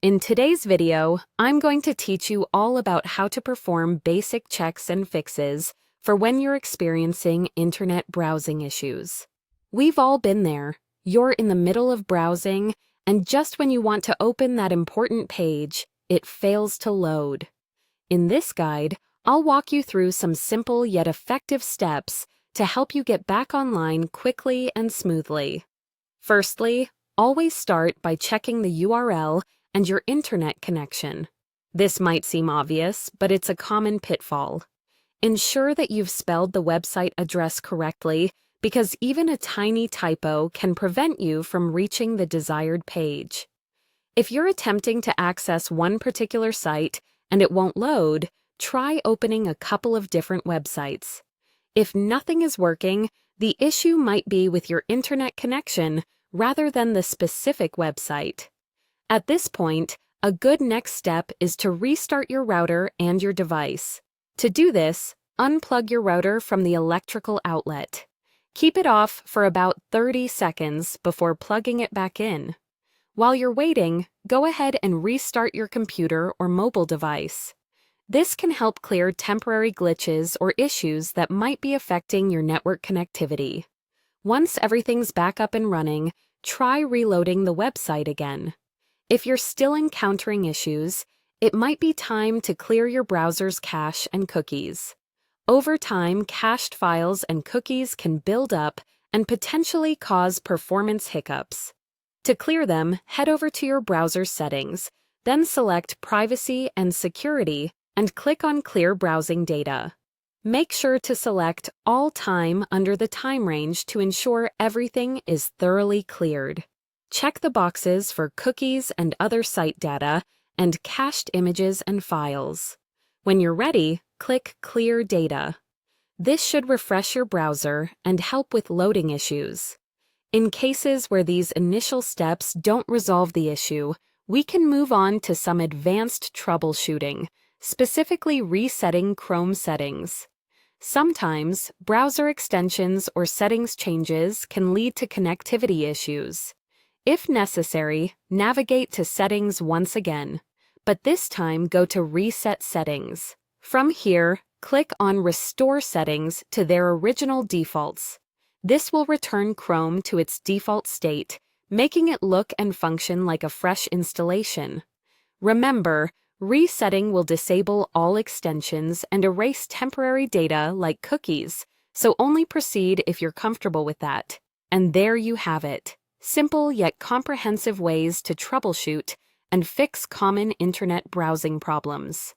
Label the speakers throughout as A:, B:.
A: In today's video, I'm going to teach you all about how to perform basic checks and fixes for when you're experiencing internet browsing issues. We've all been there. You're in the middle of browsing, and just when you want to open that important page, it fails to load. In this guide, I'll walk you through some simple yet effective steps to help you get back online quickly and smoothly. Firstly, always start by checking the URL and your internet connection. This might seem obvious, but it's a common pitfall. Ensure that you've spelled the website address correctly, because even a tiny typo can prevent you from reaching the desired page. If you're attempting to access one particular site and it won't load, try opening a couple of different websites. If nothing is working, the issue might be with your internet connection rather than the specific website. At this point, a good next step is to restart your router and your device. To do this, unplug your router from the electrical outlet. Keep it off for about 30 seconds before plugging it back in. While you're waiting, go ahead and restart your computer or mobile device. This can help clear temporary glitches or issues that might be affecting your network connectivity. Once everything's back up and running, try reloading the website again. If you're still encountering issues, it might be time to clear your browser's cache and cookies. Over time, cached files and cookies can build up and potentially cause performance hiccups. To clear them, head over to your browser settings, then select Privacy and Security and click on Clear Browsing Data. Make sure to select All Time under the time range to ensure everything is thoroughly cleared. Check the boxes for cookies and other site data and cached images and files. When you're ready, click Clear Data. This should refresh your browser and help with loading issues. In cases where these initial steps don't resolve the issue, we can move on to some advanced troubleshooting, specifically resetting Chrome settings. Sometimes, browser extensions or settings changes can lead to connectivity issues. If necessary, navigate to Settings once again, but this time go to Reset Settings. From here, click on Restore Settings to their original defaults. This will return Chrome to its default state, making it look and function like a fresh installation. Remember, resetting will disable all extensions and erase temporary data like cookies, so only proceed if you're comfortable with that. And there you have it. Simple yet comprehensive ways to troubleshoot and fix common internet browsing problems.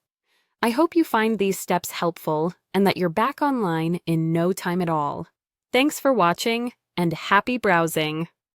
A: I hope you find these steps helpful and that you're back online in no time at all. Thanks for watching, and happy browsing!